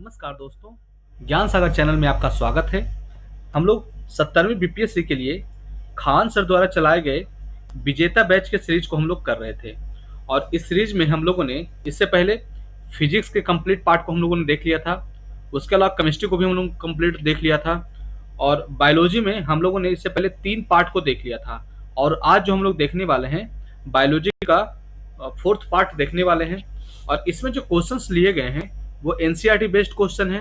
नमस्कार दोस्तों, ज्ञान सागर चैनल में आपका स्वागत है। हम लोग 70वीं बीपीएससी के लिए खान सर द्वारा चलाए गए विजेता बैच के सीरीज को हम लोग कर रहे थे। और इस सीरीज में हम लोगों ने इससे पहले फिजिक्स के कंप्लीट पार्ट को हम लोगों ने देख लिया था। उसके अलावा केमिस्ट्री को भी हम लोग कंप्लीट देख लिया था। और बायोलॉजी में हम लोगों ने इससे पहले 3 पार्ट को देख लिया था। और आज जो हम लोग देखने वाले हैं, बायोलॉजी का 4th पार्ट देखने वाले हैं। और इसमें जो क्वेश्चंस लिए गए हैं वो एनसीईआरटी बेस्ड क्वेश्चन है।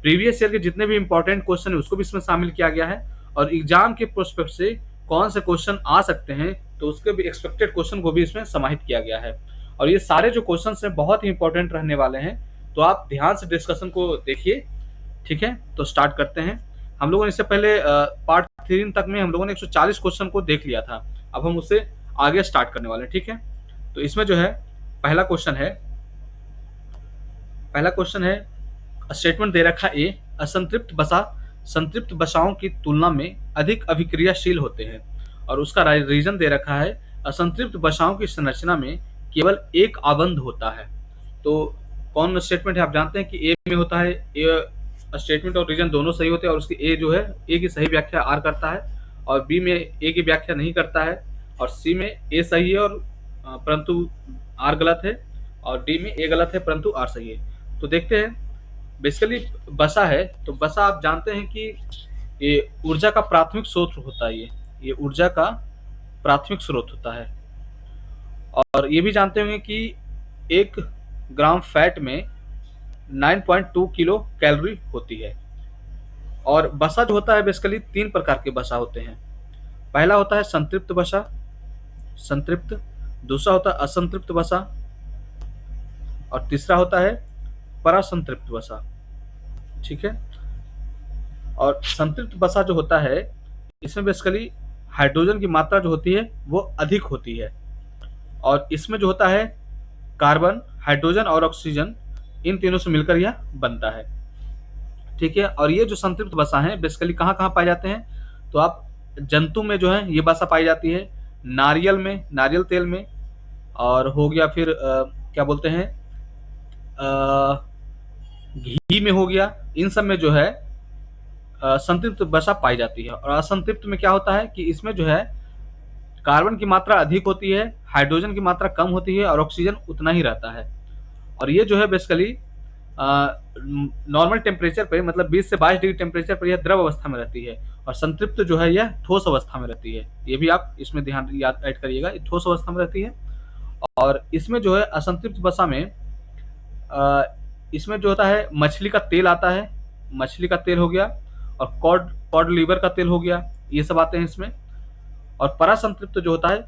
प्रीवियस ईयर के जितने भी इंपॉर्टेंट क्वेश्चन है उसको भी इसमें शामिल किया गया है। और एग्जाम के प्रोस्पेक्ट से कौन से क्वेश्चन आ सकते हैं तो उसके भी एक्सपेक्टेड क्वेश्चन को भी इसमें समाहित किया गया है। और ये सारे जो क्वेश्चन हैं बहुत ही इंपॉर्टेंट रहने वाले हैं, तो आप ध्यान से डिस्कशन को देखिए। ठीक है, तो स्टार्ट करते हैं। हम लोगों ने इससे पहले पार्ट 3 तक में हम लोगों ने 140 क्वेश्चन को देख लिया था। अब हम उससे आगे स्टार्ट करने वाले हैं। ठीक है, तो इसमें जो है पहला क्वेश्चन है स्टेटमेंट दे रखा ए, असंतृप्त बसा संतृप्त बसाओं की तुलना में अधिक अभिक्रियाशील होते हैं। और उसका रीजन दे रखा है असंतृप्त बसाओं की संरचना में केवल एक आबंध होता है। तो कौन स्टेटमेंट है आप जानते हैं कि ए में होता है। ए स्टेटमेंट और रीजन दोनों सही होते हैं और उसकी ए जो है ए की सही व्याख्या आर करता है और बी में ए की व्याख्या नहीं करता है और सी में ए सही है और परंतु आर गलत है और डी में ए गलत है परंतु आर सही है। तो देखते हैं। बेसिकली बसा है तो बसा आप जानते हैं कि ये ऊर्जा का प्राथमिक स्रोत होता है। ये ऊर्जा का प्राथमिक स्रोत होता है। और ये भी जानते होंगे कि 1 ग्राम फैट में 9.2 किलो कैलोरी होती है। और बसा जो होता है बेसिकली 3 प्रकार के बसा होते हैं। पहला होता है संतृप्त बसा, संतृप्त। दूसरा होता है असंतृप्त बसा और तीसरा होता है परासंतृप्त बसा। ठीक है, और संतृप्त बसा जो होता है इसमें बेसिकली हाइड्रोजन की मात्रा जो होती है वो अधिक होती है। और इसमें जो होता है कार्बन, हाइड्रोजन और ऑक्सीजन, इन तीनों से मिलकर यह बनता है। ठीक है, और ये जो संतृप्त बसा है बेसिकली कहाँ कहाँ पाए जाते हैं तो आप जंतु में जो है ये बसा पाई जाती है, नारियल में, नारियल तेल में, और हो गया फिर क्या बोलते हैं घी में हो गया। इन सब में जो है संतृप्त बसा पाई जाती है। और असंतृप्त में क्या होता है कि इसमें जो है कार्बन की मात्रा अधिक होती है, हाइड्रोजन की मात्रा कम होती है और ऑक्सीजन उतना ही रहता है। और ये जो है बेसिकली नॉर्मल टेम्परेचर पे मतलब 20 से 22 डिग्री टेम्परेचर पर यह द्रव अवस्था में रहती है। और संतृप्त जो है यह ठोस अवस्था में रहती है। ये भी आप इसमें ध्यान याद ऐड करिएगा, ठोस अवस्था में रहती है। और इसमें जो है असंतृप्त बसा में इसमें जो होता है मछली का तेल आता है, मछली का तेल हो गया और कॉड लीवर का तेल हो गया, ये सब आते हैं इसमें। और परासंतृप्त जो होता है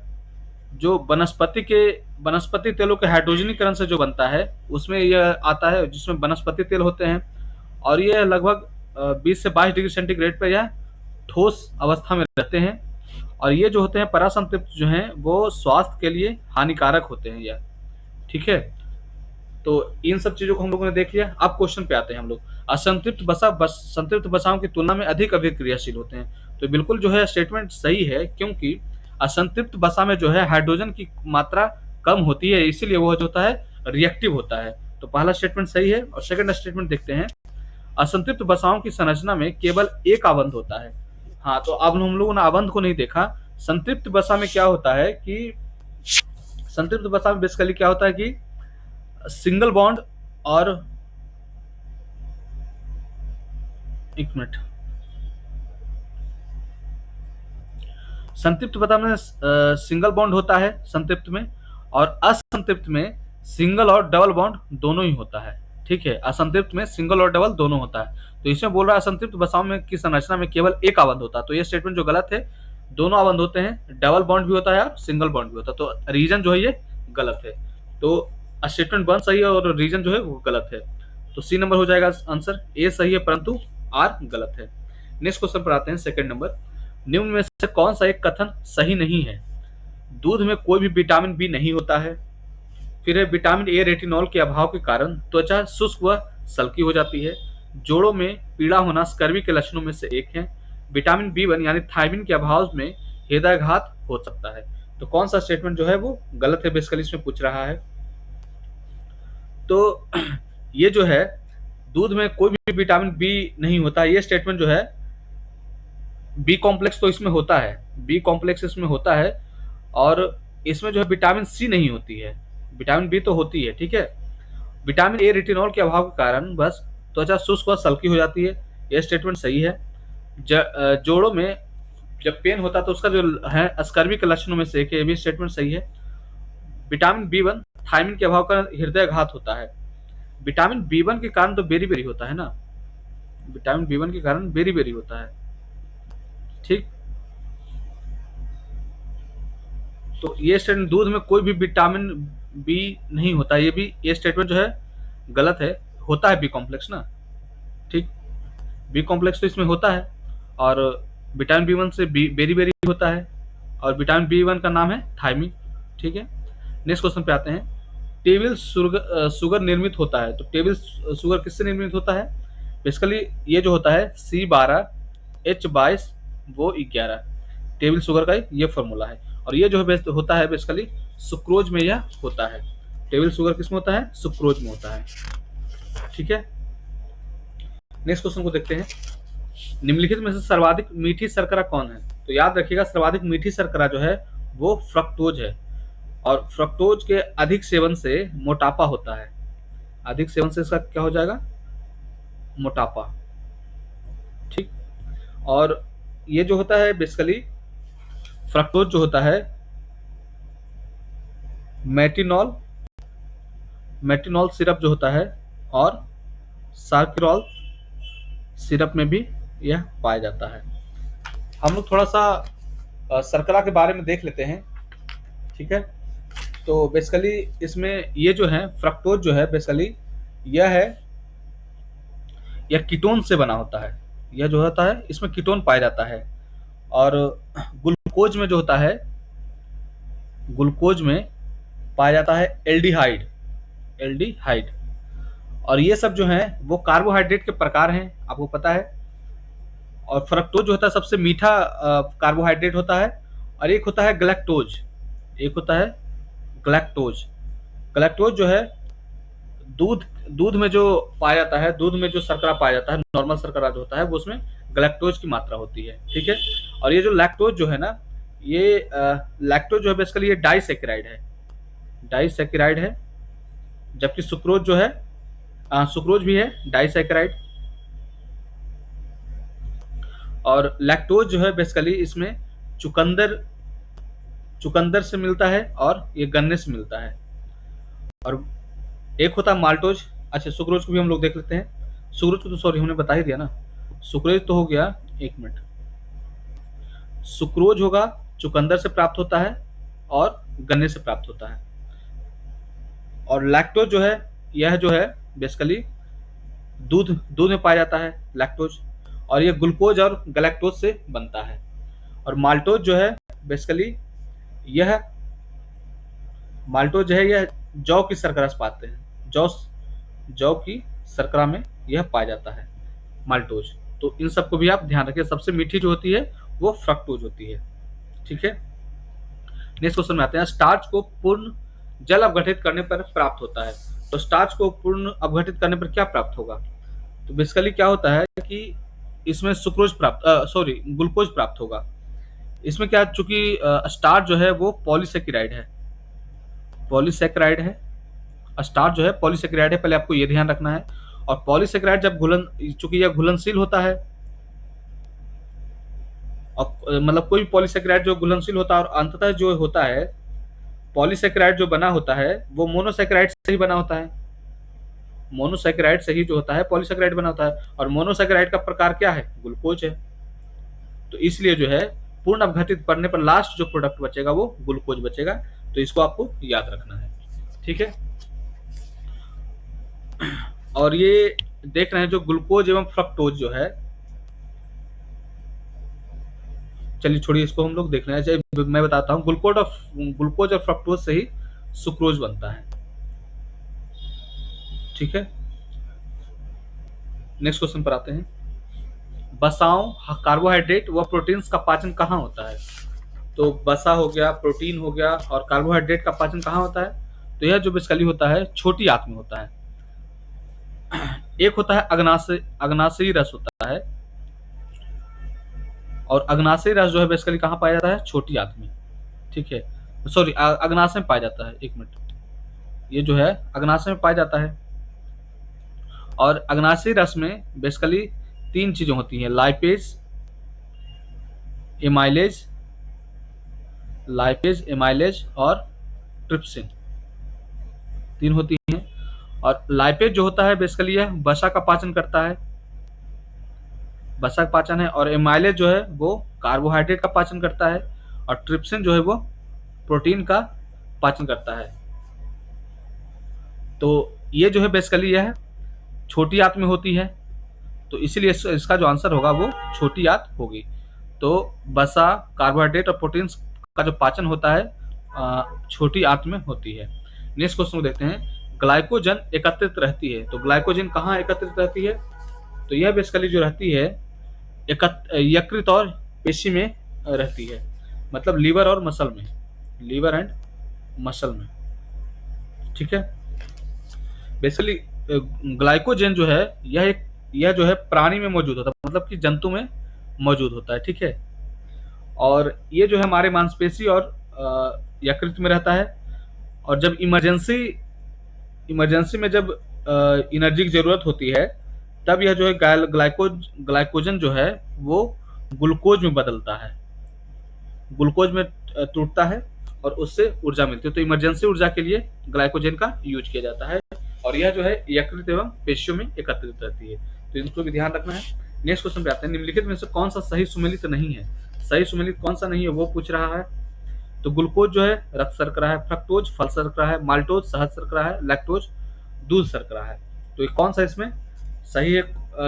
जो वनस्पति तेलों के हाइड्रोजनीकरण से जो बनता है उसमें यह आता है, जिसमें वनस्पति तेल होते हैं। और ये लगभग 20 से 22 डिग्री सेंटीग्रेड पर यह ठोस अवस्था में रहते हैं। और ये जो होते हैं परासंतृप्त जो हैं वो स्वास्थ्य के लिए हानिकारक होते हैं यह। ठीक है, तो इन सब चीजों को हम लोगों ने देख लिया। अब क्वेश्चन पे आते हैं हम लोग। असंतृप्त संतृप्त बसाओं की तुलना में अधिक अभिक्रियाशील होते हैं। तो बिल्कुल जो है स्टेटमेंट सही है, क्योंकि असंतृप्त बसा में जो है हाइड्रोजन की मात्रा कम होती है, इसीलिए वो जो होता है रिएक्टिव होता है। तो पहला स्टेटमेंट सही है। और सेकंड स्टेटमेंट देखते हैं। असंतृप्त बसाओं की संरचना में केवल एक आबंध होता है। हाँ, तो अब हम लोगों ने आबंध को नहीं देखा। संतृप्त बसा में क्या होता है कि संतृप्त बसा में बेसिकली क्या होता है कि सिंगल बॉन्ड और एक मिनट, संतृप्त बसा में सिंगल बॉन्ड होता है संतृप्त में, और असंतृप्त में सिंगल और डबल बॉन्ड दोनों ही होता है। ठीक है, असंतृप्त में सिंगल और डबल दोनों होता है। तो इसमें बोल रहा है असंतृप्त बसाओं में की संरचना में केवल एक आबंध होता है। तो ये स्टेटमेंट जो गलत है, दोनों आबंध होते हैं, डबल बॉन्ड भी होता है और सिंगल बॉन्ड भी होता है। तो रीजन जो है ये गलत है। तो स्टेटमेंट 1 सही है और रीजन जो है वो गलत है। तो सी नंबर हो जाएगा आंसर। ए सही है परंतु आर गलत है। नेक्स्ट क्वेश्चन पर आते हैं, सेकंड नंबर। निम्न में से कौन सा एक कथन सही नहीं है? दूध में कोई भी विटामिन बी नहीं होता है। फिर है विटामिन ए रेटिनॉल के अभाव के कारण त्वचा शुष्क व सल्की हो जाती है। जोड़ों में पीड़ा होना स्कर्वी के लक्षणों में से एक है। विटामिन B1 यानी थायमिन के अभाव में हृदयाघात हो सकता है। तो कौन सा स्टेटमेंट जो है वो गलत है, बेसिकली इसमें पूछ रहा है। तो ये जो है दूध में कोई भी विटामिन बी नहीं होता, ये स्टेटमेंट जो है, बी कॉम्प्लेक्स तो इसमें होता है, बी कॉम्प्लेक्स इसमें होता है, और इसमें जो है विटामिन सी नहीं होती है, विटामिन बी तो होती है, ठीक है। विटामिन ए रेटिनॉल के अभाव के कारण बस त्वचा शुष्क व सल्की हो जाती है, यह स्टेटमेंट सही है। जोड़ों में जब पेन होता है तो उसका जो है स्कर्वी के लक्षणों में से एक है, ये भी स्टेटमेंट सही है। विटामिन बी वन थायमिन के अभाव का हृदय घात होता है। विटामिन बी वन के कारण तो बेरी बेरी होता है ना, विटामिन बी वन के कारण बेरी बेरी होता है, ठीक। तो ये स्टेटमेंट दूध में कोई भी विटामिन बी नहीं होता, ये भी ये स्टेटमेंट जो है गलत है, होता है बी कॉम्प्लेक्स ना, ठीक। बी कॉम्प्लेक्स तो इसमें होता है, और विटामिन बी वन से बेरी बेरी होता है, और विटामिन बी वन का नाम है थायमिन, ठीक है। नेक्स्ट क्वेश्चन पे आते हैं। टेबल शुगर निर्मित होता है, तो टेबल शुगर किससे निर्मित होता है? बेसिकली ये जो होता है C12H22 वो 11, टेबल शुगर का ये फॉर्मूला है, और ये जो है होता है बेसिकली सुक्रोज में यह होता है। टेबल शुगर किसमें होता है? सुक्रोज में होता है, ठीक है। नेक्स्ट क्वेश्चन को देखते हैं। निम्नलिखित में से सर्वाधिक मीठी शर्करा कौन है? तो याद रखिएगा, सर्वाधिक मीठी शर्करा जो है वो फ्रक्टोज है, और फ्रक्टोज के अधिक सेवन से मोटापा होता है। अधिक सेवन से इसका क्या हो जाएगा? मोटापा, ठीक। और ये जो होता है बेसिकली फ्रक्टोज जो होता है मेटिनॉल सिरप जो होता है, और सार्किरॉल सिरप में भी यह पाया जाता है। हम लोग थोड़ा सा शर्करा के बारे में देख लेते हैं, ठीक है। तो बेसिकली इसमें ये जो है फ्रक्टोज जो है बेसिकली यह कीटोन से बना होता है, यह जो होता है इसमें कीटोन पाया जाता है। और ग्लूकोज में जो होता है, ग्लूकोज में पाया जाता है एल्डिहाइड, और ये सब जो है वो कार्बोहाइड्रेट के प्रकार हैं, आपको पता है। और फ्रक्टोज जो होता है सबसे मीठा कार्बोहाइड्रेट होता है, और एक होता है गलैक्टोज, गलैक्टोज जो है दूध में जो पाया जाता है, दूध में जो शर्करा पाया जाता है, नॉर्मल शर्करा जो होता है वो उसमें गलैक्टोज की मात्रा होती है, ठीक है। और ये जो लैक्टोज जो है ना, ये लैक्टोज जो है बेसिकली ये डाइसैकेराइड है, जबकि सुक्रोज जो है सुक्रोज भी है डाइसैकेराइड। और लैक्टोज जो है बेसिकली इसमें चुकंदर से मिलता है, और ये गन्ने से मिलता है। और एक होता है माल्टोज। अच्छा, सुक्रोज को भी हम लोग देख लेते हैं। सुक्रोज को तो सॉरी हमने बता ही दिया ना, सुक्रोज तो हो गया, एक मिनट। सुक्रोज होगा चुकंदर से प्राप्त होता है और गन्ने से प्राप्त होता है। और लैक्टोज जो है यह जो है बेसिकली दूध में पाया जाता है लैक्टोज, और ये ग्लूकोज और गलैक्टोज से बनता है। और माल्टोज जो है बेसिकली यह जौ की शर्करा से पाते हैं, जौ की शर्करा में यह पाया जाता है माल्टोज। तो इन सबको भी आप ध्यान रखिए, सबसे मीठी जो होती है वो फ्रक्टोज होती है, ठीक है। नेक्स्ट क्वेश्चन में आते हैं। स्टार्च को पूर्ण जल अपघटित करने पर प्राप्त होता है, तो स्टार्च को पूर्ण अपघटित करने पर क्या प्राप्त होगा? तो बेसिकली क्या होता है कि इसमें ग्लूकोज प्राप्त होगा। इसमें क्या, चूंकि स्टार्च जो है वो पॉलीसेकेराइड है, स्टार्च जो है पॉलीसेकेराइड है, पहले आपको ये ध्यान रखना है। और पॉलीसेकेराइड जब चूंकि यह घुलनशील होता है, और मतलब कोई भी पॉलीसेकेराइड जो घुलनशील होता है, और अंततः जो होता है पॉलीसेकेराइड जो बना होता है वो मोनोसेकेराइड से ही बना होता है, मोनोसेकेराइड से ही जो होता है पॉलीसेकेराइड बना होता है। और मोनोसेकेराइड का प्रकार क्या है? ग्लूकोज है। तो इसलिए जो है पूर्ण अपघटित करने पर लास्ट जो प्रोडक्ट बचेगा वो ग्लूकोज बचेगा, तो इसको आपको याद रखना है, ठीक है। और ये देख रहे हैं जो ग्लूकोज एवं फ्रक्टोज जो है, चलिए छोड़िए इसको, हम लोग देख रहे हैं। मैं बताता हूँ, ग्लूकोज और फ्रक्टोज से ही सुक्रोज बनता है, ठीक है। नेक्स्ट क्वेश्चन पर आते हैं। वसाओं, कार्बोहाइड्रेट व प्रोटीन्स का पाचन कहाँ होता है? तो वसा हो गया, प्रोटीन हो गया, और कार्बोहाइड्रेट का पाचन कहाँ होता है? तो यह जो बेसिकली होता है छोटी आंत में होता है, एक होता है अग्नाशयी रस होता है, और अग्नाशयी रस जो है बेसिकली कहाँ पाया जाता है, छोटी आंत में। ठीक है, सॉरी, अग्नाशय में पाया जाता है, एक मिनट, ये जो है अग्नाशय में पाया जाता है। और अग्नाशयी रस में बेसिकली तीन चीजें होती हैं, लाइपेज, एमाइलेज, और ट्रिप्सिन, तीन होती हैं। और लाइपेज जो होता है बेसिकली यह वसा का पाचन करता है, वसा का पाचन है। और एमाइलेज जो है वो कार्बोहाइड्रेट का पाचन करता है, और ट्रिप्सिन जो है वो प्रोटीन का पाचन करता है। तो ये जो है बेसिकली यह छोटी आंत में होती है, तो इसीलिए इसका जो आंसर होगा वो छोटी आंत होगी। तो वसा, कार्बोहाइड्रेट और प्रोटीन्स का जो पाचन होता है छोटी आंत में होती है। नेक्स्ट क्वेश्चन को देखते हैं, ग्लाइकोजन एकत्रित रहती है, तो ग्लाइकोजन कहाँ एकत्रित रहती है, तो यह बेसिकली जो रहती है यकृत और पेशी में रहती है, मतलब लीवर और मसल में, लीवर एंड मसल में। ठीक है, बेसिकली ग्लाइकोजन जो है यह जो है प्राणी में मौजूद होता है, मतलब कि जंतु में मौजूद होता है। ठीक है, और ये जो है हमारे मांसपेशी और यकृत में रहता है। और जब इमरजेंसी में जब एनर्जी की जरूरत होती है, तब यह जो है ग्लाइकोजन जो है वो ग्लूकोज में बदलता है, ग्लूकोज में टूटता है, और उससे ऊर्जा मिलती है। तो इमरजेंसी ऊर्जा के लिए ग्लाइकोजन का यूज किया जाता है, और यह जो है यकृत एवं पेशियों में एकत्रित रहती है, तो इनको भी ध्यान रखना है। नेक्स्ट क्वेश्चन पे आते हैं, निम्नलिखित में से कौन सा सही सुमेलित नहीं है, सही सुमेलित कौन सा नहीं है वो पूछ रहा है। तो ग्लूकोज जो है रक्त शर्करा है, फ्रक्टोज फल शर्करा है, माल्टोज शहद शर्करा है, लैक्टोज दूध शर्करा है। तो ये कौन सा इसमें सही है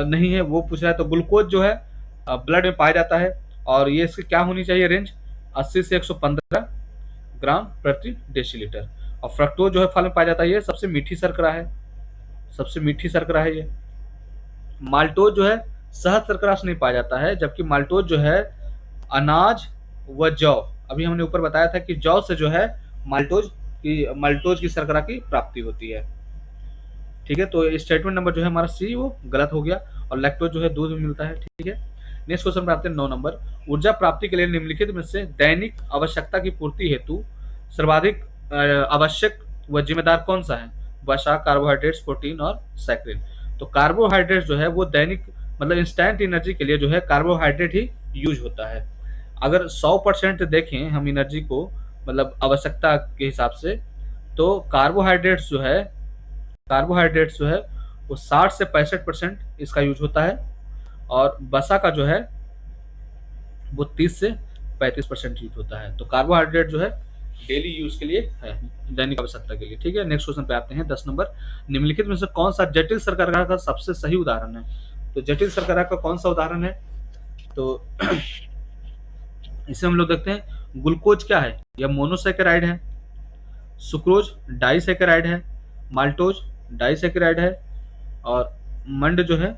नहीं है वो पूछ रहा है। तो ग्लूकोज जो है ब्लड में पाया जाता है, और ये इसकी क्या होनी चाहिए रेंज, 80 से 115 ग्राम प्रति डेसीलीटर। और फ्रक्टोज जो है फल में पाया जाता है, ये सबसे मीठी शर्करा है, सबसे मीठी शर्करा है ये। माल्टोज जो है शहद शर्करा से नहीं पाया जाता है, जबकि माल्टोज जो है अनाज व जौ, अभी हमने ऊपर बताया था कि जौ से जो है माल्टोज की शर्करा की प्राप्ति होती है। ठीक है, तो स्टेटमेंट नंबर जो है हमारा सी वो गलत हो गया, और लैक्टोज जो है दूध में मिलता है। ठीक है, नेक्स्ट क्वेश्चन पे आते हैं 9 नंबर, ऊर्जा प्राप्ति के लिए निम्नलिखित में से दैनिक आवश्यकता की पूर्ति हेतु सर्वाधिक आवश्यक व जिम्मेदार कौन सा है, वसा, कार्बोहाइड्रेट्स, प्रोटीन और सैकरिन। तो कार्बोहाइड्रेट जो है वो दैनिक मतलब इंस्टेंट एनर्जी के लिए जो है कार्बोहाइड्रेट ही यूज होता है। अगर 100% देखें हम एनर्जी को, मतलब आवश्यकता के हिसाब से, तो कार्बोहाइड्रेट्स जो है वो 60 से 65% इसका यूज होता है, और वसा का जो है वो 30 से 35% यूज होता है। तो कार्बोहाइड्रेट जो है डेली यूज के लिए है, दैनिक आवश्यकता के लिए। ठीक है, नेक्स्ट क्वेश्चन पे आते हैं 10 नंबर, निम्नलिखित में से कौन सा जटिल शर्करा का सबसे सही उदाहरण है। तो जटिल शर्करा का कौन सा उदाहरण है, तो इसे हम लोग देखते हैं। ग्लूकोज क्या है, यह मोनोसैकेराइड है, सुक्रोज डाइसैकेराइड है, माल्टोज डाइसैकेराइड है, और मंड जो है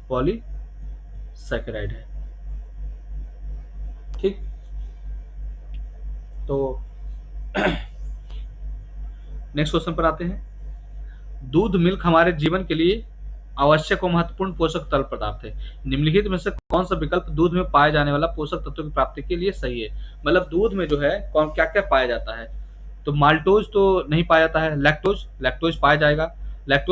पॉलीसैकेराइड है। ठीक, तो नेक्स्ट क्वेश्चन पर आते हैं, दूध मिल्क हमारे जीवन के लिए आवश्यक और महत्वपूर्ण पोषक तरल पदार्थ है, निम्नलिखित में से कौन सा विकल्प दूध में पाए जाने वाला पोषक तत्वों की प्राप्ति के लिए सही है। मतलब दूध में जो है कौन क्या क्या पाया जाता है, तो माल्टोज तो नहीं पाया जाता है, लैक्टोज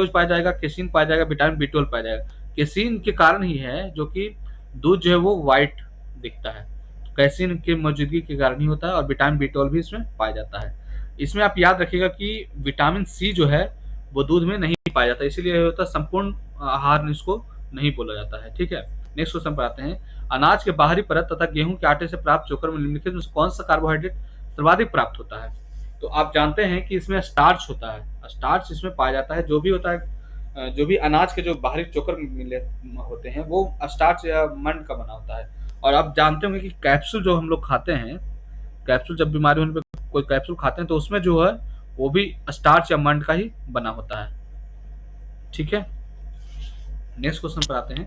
पाया जाएगा, केसिन पाया जाएगा, विटामिन B12 पाया जाएगा। केसिन के कारण ही है जो कि दूध जो है वो व्हाइट दिखता है, कैसीन की मौजूदगी के कारण ही होता है, और विटामिन B12 भी इसमें पाया जाता है। इसमें आप याद रखिएगा कि विटामिन सी जो है वो दूध में नहीं पाया जाता, इसीलिए होता है संपूर्ण आहार इसको नहीं बोला जाता है। ठीक है, नेक्स्ट क्वेश्चन पर आते हैं, अनाज के बाहरी परत तथा गेहूं के आटे से प्राप्त चोकर में निम्नलिखित में कौन सा कार्बोहाइड्रेट सर्वाधिक प्राप्त होता है। तो आप जानते हैं कि इसमें स्टार्च होता है, स्टार्च इसमें पाया जाता है, जो भी होता है जो भी अनाज के जो बाहरी चोकर मिले होते हैं वो स्टार्च या मंड का बना होता है। और आप जानते होंगे कि कैप्सूल जो हम लोग खाते हैं, कैप्सूल जब बीमारी होने पे कोई कैप्सूल खाते हैं तो उसमें जो है वो भी स्टार्च या मंड का ही बना होता है। ठीक है, नेक्स्ट क्वेश्चन पर आते हैं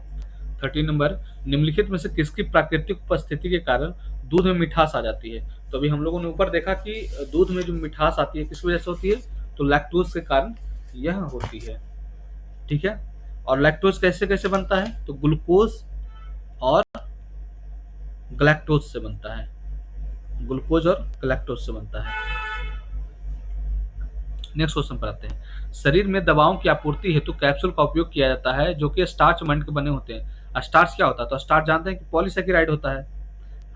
13 नंबर, निम्नलिखित में से किसकी प्राकृतिक उपस्थिति के कारण दूध में मिठास आ जाती है। तो अभी हम लोगों ने ऊपर देखा कि दूध में जो मिठास आती है किस वजह से होती है, तो लैक्टोज के कारण यह होती है। ठीक है, और लैक्टोज कैसे कैसे बनता है, तो ग्लूकोज और ग्लैक्टोज से बनता है, ग्लूकोज और ग्लैक्टोज से बनता है। नेक्स्ट क्वेश्चन पर आते हैं। शरीर में दवाओं की आपूर्ति हेतु कैप्सूल का उपयोग किया जाता है जो कि स्टार्च मंड के बने होते हैं। स्टार्च क्या होता है, तो स्टार्च जानते हैं कि पॉलीसेकेराइड होता है,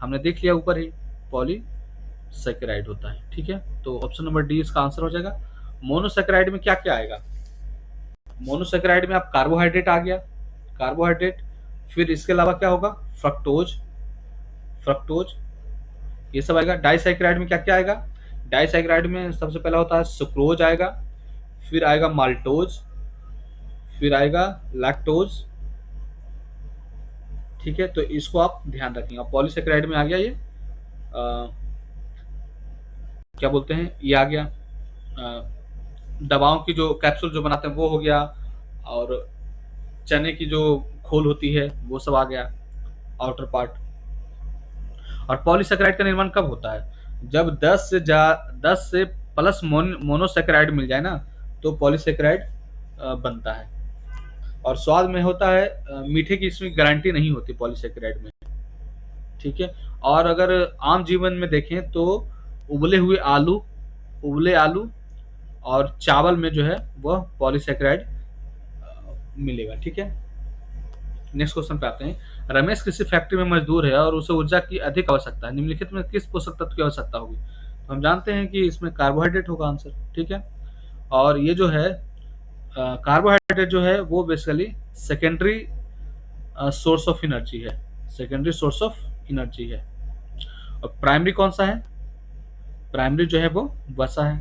हमने देख लिया ऊपर ही, पॉलीसेकेराइड होता है। ठीक है, तो ऑप्शन नंबर डी इसका आंसर हो जाएगा। मोनोसेकेराइड में क्या क्या आएगा, मोनोसेकेराइड में आप कार्बोहाइड्रेट आ गया, कार्बोहाइड्रेट, फिर इसके अलावा क्या होगा, फ्रक्टोज, फ्रक्टोज ये सब आएगा। डाइसैकेराइड में क्या क्या आएगा, डाइसैकेराइड में सबसे पहला होता है सुक्रोज आएगा, फिर आएगा माल्टोज, फिर आएगा लैक्टोज। ठीक है, तो इसको आप ध्यान रखेंगे। पॉलीसेकेराइड में आ गया ये क्या बोलते हैं, ये आ गया दवाओं की जो कैप्सूल जो बनाते हैं वो हो गया, और चने की जो खोल होती है वो सब आ गया, आउटर पार्ट। और पॉलीसेकेराइड का निर्माण कब होता है, जब 10 से प्लस मोनोसेकेराइड मिल जाए ना, तो पॉलीसेकेराइड बनता है। और स्वाद में होता है मीठे की इसमें गारंटी नहीं होती पॉलीसेकेराइड में। ठीक है, और अगर आम जीवन में देखें तो उबले हुए आलू, उबले आलू और चावल में जो है वह पॉलीसेकेराइड मिलेगा। ठीक है, नेक्स्ट क्वेश्चन पे आते हैं। रमेश किसी फैक्ट्री में मजदूर है और उसे ऊर्जा की अधिक आवश्यकता है, निम्नलिखित में किस पोषक तत्व की आवश्यकता होगी, तो हम जानते हैं कि इसमें कार्बोहाइड्रेट होगा आंसर। ठीक है, और ये जो है कार्बोहाइड्रेट जो है वो basically secondary source of energy है, सेकेंडरी सोर्स ऑफ एनर्जी है। और प्राइमरी कौन सा है, प्राइमरी जो है वो वसा है।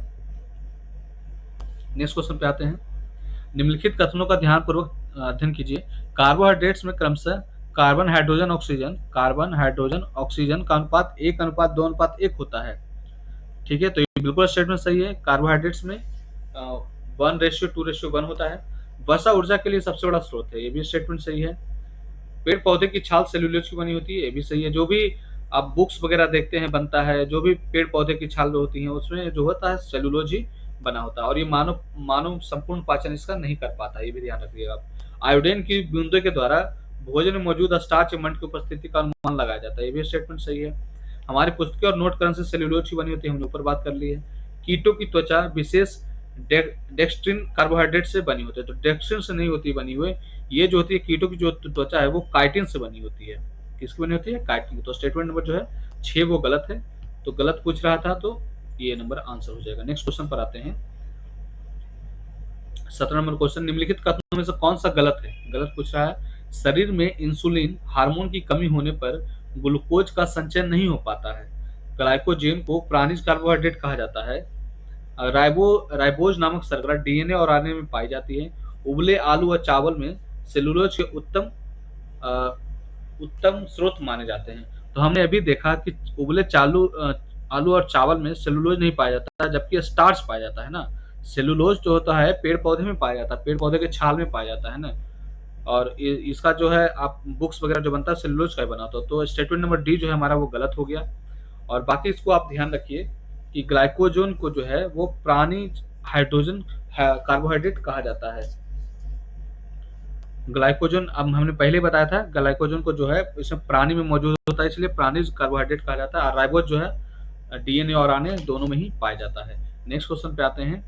नेक्स्ट क्वेश्चन पे आते हैं। निम्नलिखित कथनों का ध्यानपूर्वक अध्ययन कीजिए। कार्बोहाइड्रेट्स में क्रमशः carbon hydrogen oxygen, carbon hydrogen oxygen का अनुपात 1:2:1 होता है। ठीक है, तो ये बिल्कुल स्टेटमेंट सही है। कार्बोहाइड्रेट्स में 1:2:1 होता है। वसा ऊर्जा के लिए सबसे बड़ा स्रोत है, ये भी स्टेटमेंट सही है। पेड़ पौधे की छाल सेल्यूलोज की बनी होती है, ये भी सही है। जो भी आप बुक्स वगैरह देखते हैं बनता है, जो भी पेड़ पौधे की छाल होती है उसमें जो होता है सेल्यूलोज ही बना होता है। और ये मानव मानव संपूर्ण पाचन इसका नहीं कर पाता, ये भी ध्यान रखिएगा आप। आयोडीन की बूंदों के द्वारा भोजन में मौजूद स्टार्च मंड की उपस्थिति का अनुमान लगाया जाता है, ये भी स्टेटमेंट सही है। हमारी पुस्तकें और नोट करेंसी सेल्यूलोज की बनी होती है, हमने ऊपर बात कर ली है। कीटों की त्वचा विशेष डेक्स्ट्रिन कार्बोहाइड्रेट से बनी होती है, तो डेक्स्ट्रिन से नहीं होती बनी हुई, ये जो होती है कीटों की जो त्वचा है वो काइटिन से बनी होती है। किसकी बनी होती है, काइटिन। तो स्टेटमेंट नंबर जो है 6 वो गलत है, तो गलत पूछ रहा था तो ये नंबर आंसर हो जाएगा। नेक्स्ट क्वेश्चन पर आते हैं। 17 नंबर क्वेश्चन। निम्नलिखित कथनों में से कौन सा गलत है, गलत पूछ रहा है। शरीर में इंसुलिन हार्मोन की कमी होने पर ग्लूकोज का संचयन नहीं हो पाता है। ग्लाइकोजेन को प्राणिज कार्बोहाइड्रेट कहा जाता है। राइबोज नामक शर्करा डीएनए और आरएनए में पाई जाती है। उबले आलू और चावल में सेलुलोज के उत्तम स्रोत माने जाते हैं। तो हमने अभी देखा कि उबले आलू और चावल में सेलुलोज नहीं पाया जाता, जबकि स्टार्च पाया जाता है ना। सेलुलोज जो होता है पेड़ पौधे में पाया जाता है, पेड़ पौधे के छाल में पाया जाता है ना। और इसका जो है आप बुक्स वगैरह जो बनता है सेलुलोज का ही बनाता है। तो स्टेटमेंट नंबर डी जो है हमारा वो गलत हो गया। और बाकी इसको आप ध्यान रखिए कि ग्लाइकोजन को जो है वो प्राणिज हाइड्रोजन कार्बोहाइड्रेट कहा जाता है। ग्लाइकोजन अब हमने पहले बताया था, ग्लाइकोजन को जो है इसमें प्राणी में मौजूद होता है, इसलिए प्राणिज कार्बोहाइड्रेट कहा जाता है। और राइबोज जो है डीएनए और आरएनए दोनों में ही पाया जाता है। नेक्स्ट क्वेश्चन पे आते हैं।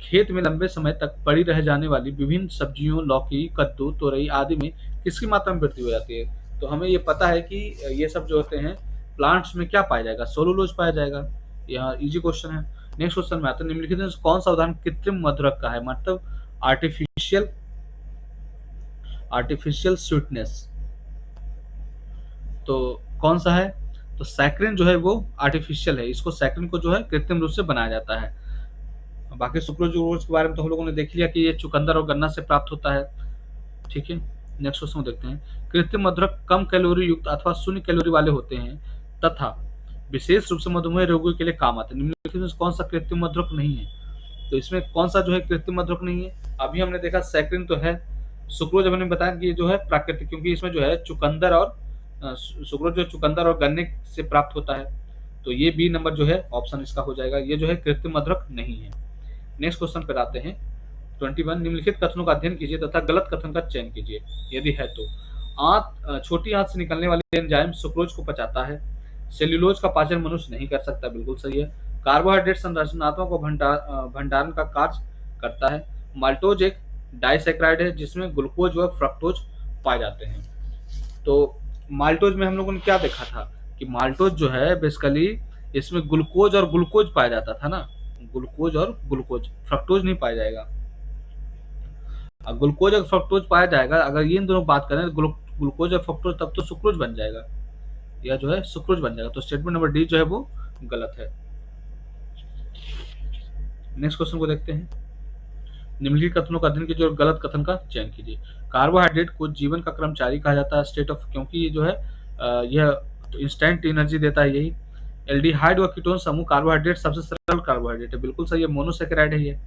खेत में लंबे समय तक पड़ी रह जाने वाली विभिन्न सब्जियों, लौकी, कद्दू, तोरई आदि में किसकी मात्रा में वृद्धि हो जाती है, तो हमें ये पता है कि ये सब जो होते हैं प्लांट्स में क्या पाया जाएगा, सेलुलोज पाया जाएगा। यहाँ इजी क्वेश्चन है। नेक्स्ट क्वेश्चन में आते हैं। निम्नलिखित में कौन सा उदाहरण कृत्रिम मधुरक का है, मतलब आर्टिफिशियल स्वीटनेस, तो कौन सा है, तो सैक्रिन जो है वो आर्टिफिशियल है, इसको सैक्रिन को जो है कृत्रिम रूप से बनाया जाता है। बाकी सुक्रोज के बारे में तो हम लोगों ने देख लिया कि ये चुकंदर और गन्ना से प्राप्त होता है। ठीक है, नेक्स्ट क्वेश्चन देखते हैं। कृत्रिम मधुरक कम कैलोरी युक्त अथवा शून्य कैलोरी वाले होते हैं तथा विशेष रूप से मधुमेह रोगियों के लिए काम आते हैं। निम्नलिखित में कौन सा कृत्रिम मधुरक नहीं है, तो इसमें कौन सा जो है कृत्रिम मधुरक नहीं है। अभी हमने देखा सैक्रिन तो है, सुक्रोज हमने बताया कि ये जो है प्राकृतिक, क्योंकि इसमें जो है चुकंदर और सुक्रोज जो चुकंदर और गन्ने से प्राप्त होता है, तो ये बी नंबर जो है ऑप्शन इसका हो जाएगा, ये जो है कृत्रिम मधुरक नहीं है। नेक्स्ट क्वेश्चन पर आते हैं। 21 निम्नलिखित कथनों का अध्ययन कीजिए तथा गलत कथन का चयन कीजिए यदि है तो। आंत छोटी आंत से निकलने वाली एंजाइम सुक्रोज को पचाता है। सेल्यूलोज का पाचन मनुष्य नहीं कर सकता, बिल्कुल सही है। कार्बोहाइड्रेट संरचनात्मक और भंडारण का कार्य करता है। माल्टोज एक डाइसैकेराइड है जिसमें ग्लूकोज व फ्रक्टोज पाए जाते हैं। तो माल्टोज में हम लोगों ने क्या देखा था कि माल्टोज जो है बेसिकली इसमें ग्लूकोज और ग्लूकोज पाया जाता था ना, ग्लूकोज और ग्लूकोज, फ्रक्टोज नहीं पाया जाएगा। अब ग्लूकोज और फ्रक्टोज पाया जाएगा, अगर ये इन दोनों बात करें ग्लूकोज और फ्रक्टोज, तब तो सुक्रोज बन जाएगा, या जो है सुक्रोज बन जाएगा। तो स्टेटमेंट नंबर डी जो है वो गलत है। नेक्स्ट क्वेश्चन को देखते हैं। निम्नलिखित कथनों का अध्ययन कीजिए और गलत कथन का चयन कीजिए। कार्बोहाइड्रेट को जीवन का कर्मचारी कहा जाता है, स्टेट ऑफ, क्योंकि ये जो है यह तो इंस्टेंट एनर्जी देता है यही। एल्डिहाइड व कीटोन समूह कार्बोहाइड्रेट सबसे सरल कार्बोहाइड्रेट है, बिल्कुल सही है, मोनोसेकेराइड है ये,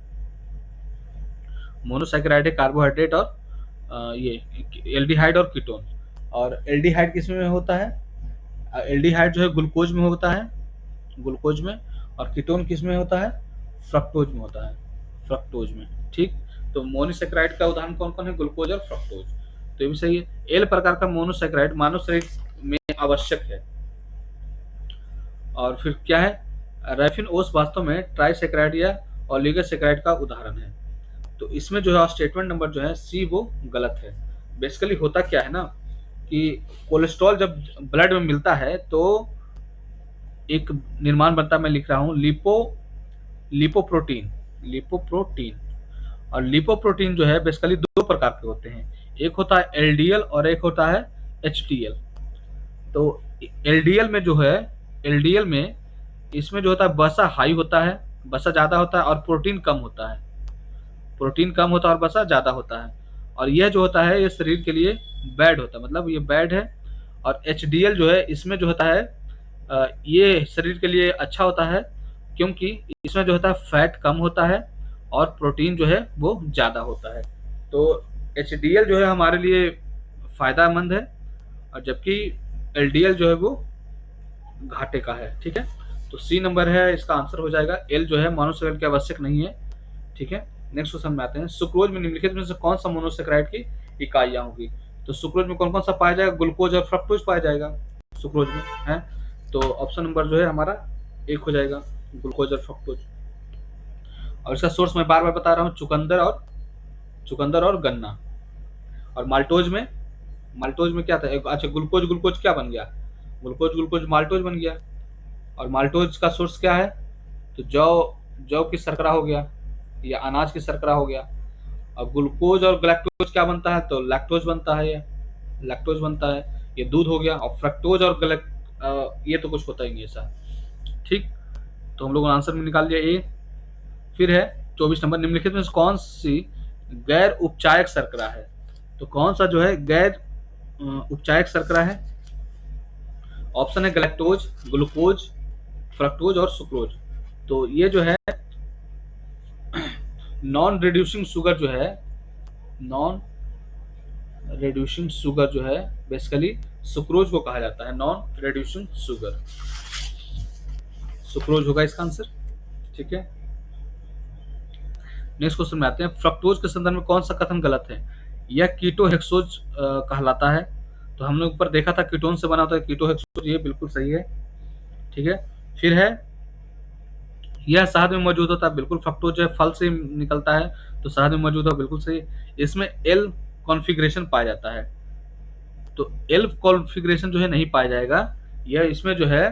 मोनोसेकेराइड है कार्बोहाइड्रेट। और ये एल्डिहाइड और कीटोन। और एल्डिहाइड किस में होता है? एल्डिहाइड जो है ग्लूकोज में होता है, ग्लूकोज में। और कीटोन किस में होता है? फ्रक्टोज में होता है, फ्रक्टोज में। ठीक, तो मोनोसेकेराइड का उदाहरण कौन कौन है? ग्लूकोज और फ्रक्टोज। तो ये भी सही है। एल प्रकार का मोनोसेकेराइड मानव शरीर में आवश्यक है। और फिर क्या है? रैफिन ओस वास्तव में ट्राइसेकेराइड या ओलिगोसेकेराइड का उदाहरण है। तो इसमें जो है स्टेटमेंट नंबर जो है सी वो गलत है। बेसिकली होता क्या है ना कि कोलेस्ट्रॉल जब ब्लड में मिलता है तो एक निर्माण बनता है, मैं लिख रहा हूँ लिपोप्रोटीन, लिपोप्रोटीन। और लिपोप्रोटीन जो है बेसिकली दो प्रकार के होते हैं, एक होता है एलडीएल और एक होता है एचडीएल। तो एलडीएल में जो है, एलडीएल में इसमें जो होता है वसा हाई होता है, वसा ज्यादा होता है, और प्रोटीन कम होता है, प्रोटीन कम होता है और वसा ज्यादा होता है। और यह जो होता है ये शरीर के लिए बैड होता है, मतलब ये बैड है। और एचडीएल जो है इसमें जो होता है ये शरीर के लिए अच्छा होता है, क्योंकि इसमें जो होता है फैट कम होता है और प्रोटीन जो है वो ज़्यादा होता है। तो एचडीएल जो है हमारे लिए फ़ायदेमंद है, और जबकि एलडीएल जो है वो घाटे का है। ठीक है, तो सी नंबर है इसका आंसर हो जाएगा। एल जो है मोनोसेकेराइड की आवश्यक नहीं है। ठीक है, नेक्स्ट क्वेश्चन में आते हैं। सुक्रोज में निम्नलिखित में से कौन सा मोनोसेकेराइड की इकाइयाँ होगी? तो सुक्रोज में कौन कौन सा पाया जाएगा? ग्लूकोज और फ्रक्टोज पाया जाएगा सुक्रोज में, है। तो ऑप्शन नंबर जो है हमारा एक हो जाएगा, ग्लूकोज और फ्रक्टोज। और इसका सोर्स मैं बार बार बता रहा हूँ, चुकंदर और गन्ना। और माल्टोज में क्या था? अच्छा, ग्लूकोज ग्लूकोज क्या बन गया? ग्लूकोज माल्टोज बन गया। और माल्टोज का सोर्स क्या है? तो जौ की शर्करा हो गया, या अनाज की शर्करा हो गया। और ग्लूकोज और गैलेक्टोज क्या बनता है? तो लैक्टोज बनता है, ये लैक्टोज बनता है, ये दूध हो गया। और फ्रक्टोज और ये तो कुछ होता ही नहीं ऐसा। ठीक, तो हम लोगों ने आंसर में निकाल लिया ए। फिर है 24 नंबर, निम्नलिखित में से कौन सी गैर उपचायक शर्करा है? तो कौन सा जो है गैर उपचायक शर्करा है? ऑप्शन है गैलेक्टोज, ग्लूकोज, फ्रक्टोज और सुक्रोज। तो ये जो है नॉन रिड्यूसिंग शुगर जो है, नॉन रिड्यूसिंग शुगर जो है बेसिकली सुक्रोज को कहा जाता है, नॉन रिड्यूसिंग शुगर, सुक्रोज होगा इसका आंसर। ठीक है, नेक्स्ट क्वेश्चन में आते हैं। फ्रक्टोज के संदर्भ में कौन सा कथन गलत है? यह कीटोहेक्सोज कहलाता है। तो हमने ऊपर देखा था कीटोन से बना होता है कीटोहेक्सोज, ये बिल्कुल सही है। ठीक है, फिर है यह शहद में मौजूद होता है, बिल्कुल। फ्रक्टोज जो है फल से निकलता है, तो शहद में मौजूद है, बिल्कुल सही। इसमें एल कॉन्फ़िगरेशन पाया जाता है, तो एल कॉन्फ़िगरेशन जो है नहीं पाया जाएगा। यह इसमें जो है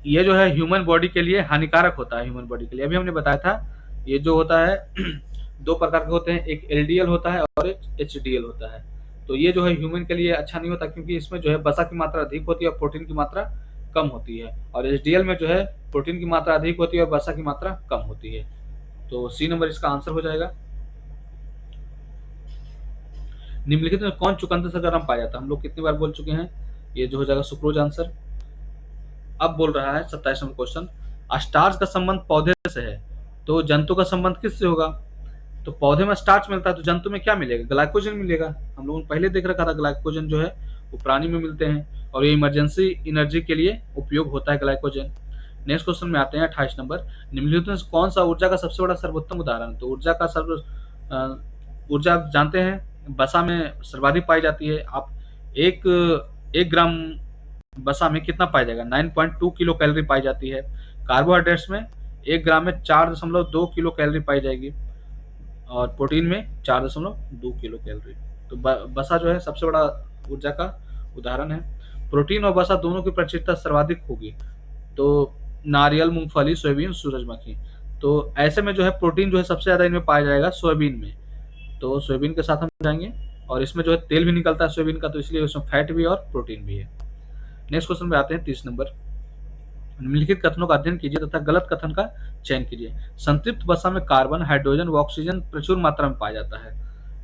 ये जो है ह्यूमन बॉडी के लिए हानिकारक होता है, ह्यूमन बॉडी के लिए। अभी हमने बताया था ये जो होता है दो प्रकार के होते हैं, एक एलडीएल होता है और एक एचडीएल होता है। तो ये जो है ह्यूमन के लिए अच्छा नहीं होता, क्योंकि इसमें जो है वसा की मात्रा अधिक होती है और प्रोटीन की मात्रा कम होती है। और एचडीएल में जो है प्रोटीन की मात्रा अधिक होती है और वसा की मात्रा कम होती है। तो सी नंबर इसका आंसर हो जाएगा। निम्नलिखित में कौन चुकंदर से गर्म पाया जाता है? हम लोग कितनी बार बोल चुके हैं, ये जो हो जाएगा सुक्रोज आंसर। अब बोल रहा है 27 नंबर क्वेश्चन, स्टार्च का संबंध पौधे से है, तो जंतु का संबंध किससे होगा? तो पौधे में स्टार्च मिलता है, तो जंतु में क्या मिलेगा? ग्लाइकोजन मिलेगा। हम लोगों ने पहले देख रखा था ग्लाइकोजन जो है वो प्राणी में मिलते हैं, और ये इमरजेंसी एनर्जी के लिए उपयोग होता है ग्लाइकोजन। नेक्स्ट क्वेश्चन में आते हैं 28 नंबर। निम्नलिखित में से कौन सा ऊर्जा का सबसे बड़ा सर्वोत्तम उदाहरण है? तो ऊर्जा आप जानते हैं वसा में सर्वाधिक पाई जाती है। आप एक एक ग्राम वसा में कितना पाया जाएगा? 9.2 किलो कैलोरी पाई जाती है। कार्बोहाइड्रेट्स में 1 ग्राम में 4.2 किलो कैलोरी पाई जाएगी और प्रोटीन में 4.2 किलो कैलोरी। तो वसा जो है सबसे बड़ा ऊर्जा का उदाहरण है। प्रोटीन और वसा दोनों की प्रचुरता सर्वाधिक होगी तो नारियल, मूंगफली, सोयाबीन, सूरजमुखी। तो ऐसे में जो है प्रोटीन जो है सबसे ज्यादा इनमें पाया जाएगा सोयाबीन में। तो सोयाबीन के साथ हम जाएंगे और इसमें जो है तेल भी निकलता है सोयाबीन का, तो इसलिए उसमें फैट भी और प्रोटीन भी है। नेक्स्ट क्वेश्चन पे आते हैं 30 नंबर। निम्नलिखित कथनों का अध्ययन कीजिए तथा गलत कथन का चयन कीजिए। संतृप्त वसा में कार्बन, हाइड्रोजन व ऑक्सीजन प्रचुर मात्रा में पाया जाता है।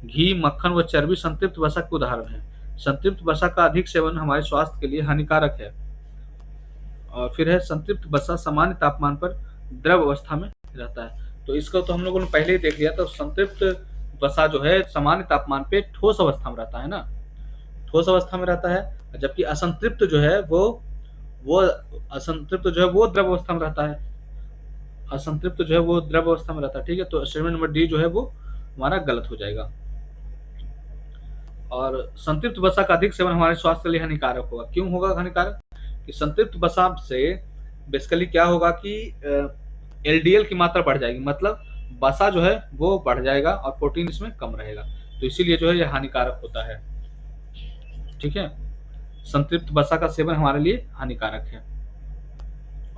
घी, मक्खन व चर्बी संतृप्त वसा के उदाहरण है। संतृप्त वसा का अधिक सेवन हमारे स्वास्थ्य के लिए हानिकारक है। और फिर है संतृप्त वसा सामान्य तापमान पर द्रव अवस्था में रहता है। तो इसको तो हम लोगों ने पहले ही देख लिया। तो संतृप्त वसा जो है सामान्य तापमान पे ठोस अवस्था में रहता है ना, ठोस अवस्था में रहता है। जबकि असंतृप्त जो है वो असंतृप्त जो है वो द्रव अवस्था में रहता है। असंतृप्त जो है वो द्रव अवस्था में रहता है। ठीक है, तो स्टेटमेंट नंबर डी जो है वो हमारा गलत हो जाएगा। और संतृप्त वसा का अधिक सेवन हमारे स्वास्थ्य के लिए हानिकारक होगा। क्यों होगा हानिकारक? कि संतृप्त वसा से बेसिकली क्या होगा कि एलडीएल की मात्रा बढ़ जाएगी, मतलब वसा जो है वो बढ़ जाएगा और प्रोटीन इसमें कम रहेगा, तो इसीलिए जो है ये हानिकारक होता है। ठीक है, संतृप्त वसा का सेवन हमारे लिए हानिकारक है।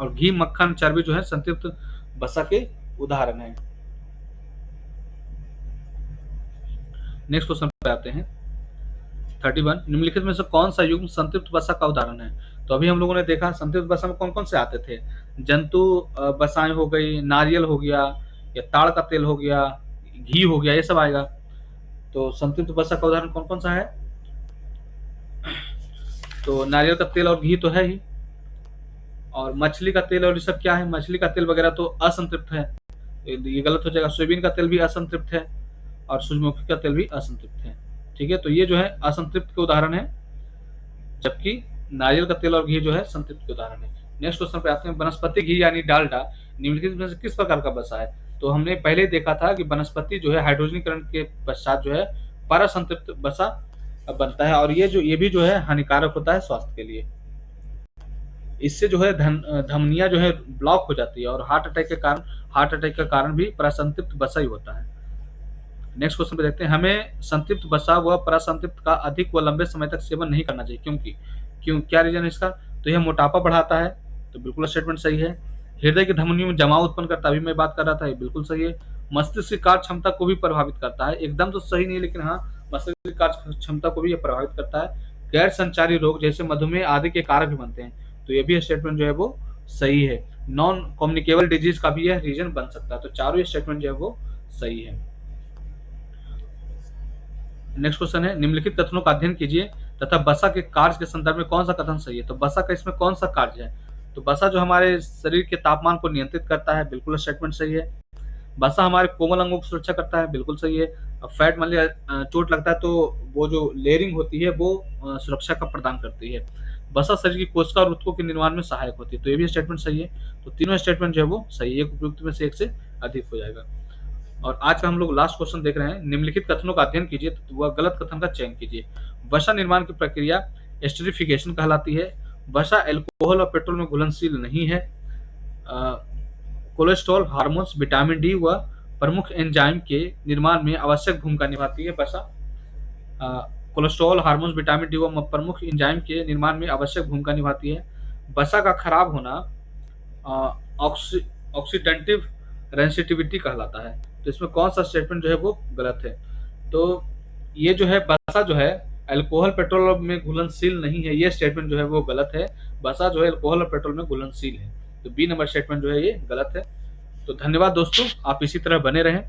और घी, मक्खन, चर्बी जो है संतृप्त वसा के उदाहरण है। नेक्स्ट क्वेश्चन पे आते हैं 31। निम्नलिखित में से कौन सा युग्म संतृप्त वसा का उदाहरण है? तो अभी हम लोगों ने देखा संतृप्त वसा में कौन कौन से आते थे। जंतु वसाएं हो गई, नारियल हो गया, या ताड़ का तेल हो गया, घी हो गया, ये सब आएगा। तो संतृप्त वसा का उदाहरण कौन कौन सा है? तो नारियल का तेल और घी तो है ही, और मछली का तेल और ये सब क्या है? मछली का तेल वगैरह तो असंतृप्त है, ये गलत हो जाएगा। सोयाबीन का तेल भी असंतृप्त है और सूरजमुखी का तेल भी असंतृप्त है। ठीक है, तो ये जो है असंतृप्त के उदाहरण है, जबकि नारियल का तेल और घी जो है संतृप्त के उदाहरण है। नेक्स्ट क्वेश्चन पे आते हैं। वनस्पति घी यानी डालडा निम्नलिखित में से किस प्रकार का वसा है? तो हमने पहले देखा था कि वनस्पति जो है हाइड्रोजनीकरण के पश्चात जो है परसंतृप्त वसा बनता है, और ये भी जो है हानिकारक होता है स्वास्थ्य के लिए। इससे जो है धमनियां जो है ब्लॉक हो जाती है और हार्ट अटैक का कारण भी परसंतृप्त वसा ही होता है। नेक्स्ट क्वेश्चन पे देखते हैं। हमें संतृप्त वसा व परसंतृप्त का अधिक व लंबे समय तक सेवन नहीं करना चाहिए, क्यों क्या रीजन है इसका? तो यह मोटापा बढ़ाता है, तो बिल्कुल स्टेटमेंट सही है। हृदय की धमनियों में जमाव उत्पन्न करता है, अभी मैं बात कर रहा था, ये बिल्कुल सही है। मस्तिष्क की कार्य क्षमता को भी प्रभावित करता है, एकदम तो सही नहीं लेकिन हाँ, मस्तिष्क की कार्य क्षमता को भी यह प्रभावित करता है। गैर संचारी रोग जैसे मधुमेह आदि के कारक भी बनते हैं, तो ये भी स्टेटमेंट जो है वो सही है। नॉन कम्युनिकेबल डिजीज का भी यह रीजन बन सकता है, तो चारों स्टेटमेंट जो है वो सही है। नेक्स्ट क्वेश्चन है। निम्नलिखित कथनों का अध्ययन कीजिए तथा वसा के कार्य के संदर्भ में कौन सा कथन सही है? तो वसा का इसमें कौन सा कार्य है? तो वसा जो हमारे शरीर के तापमान को नियंत्रित करता है, बिल्कुल स्टेटमेंट सही है। वसा हमारे कोमल अंगों की सुरक्षा करता है, बिल्कुल सही है। अब फैट मान लिया चोट लगता है तो वो जो लेयरिंग होती है वो सुरक्षा का प्रदान करती है। वसा शरीर की कोशिका और ऊतकों के निर्माण में सहायक होती है, तो ये भी स्टेटमेंट सही है। तो तीनों स्टेटमेंट जो है वो सही है, एक उपयुक्त में से एक से अधिक हो जाएगा। और आज का हम लोग लास्ट क्वेश्चन देख रहे हैं। निम्नलिखित कथनों का अध्ययन कीजिए तो वह गलत कथन का चयन कीजिए। वसा निर्माण की प्रक्रिया एस्टरिफिकेशन कहलाती है। वसा अल्कोहल और पेट्रोल में घुलनशील नहीं है। कोलेस्ट्रॉल, हार्मोन्स, विटामिन डी व प्रमुख एंजाइम के निर्माण में आवश्यक भूमिका निभाती है। वसा कोलेस्ट्रॉल, हार्मोन्स, विटामिन डी व प्रमुख एंजाइम के निर्माण में आवश्यक भूमिका निभाती है। वसा का खराब होना ऑक्सीडेंटिव रेंसिटिविटी कहलाता है। तो इसमें कौन सा स्टेटमेंट जो है वो गलत है? तो ये जो है वसा जो है अल्कोहल पेट्रोल में घुलनशील नहीं है, ये स्टेटमेंट जो है वो गलत है। वसा जो है अल्कोहल और पेट्रोल में घुलनशील है, तो बी नंबर स्टेटमेंट जो है ये गलत है। तो धन्यवाद दोस्तों, आप इसी तरह बने रहें।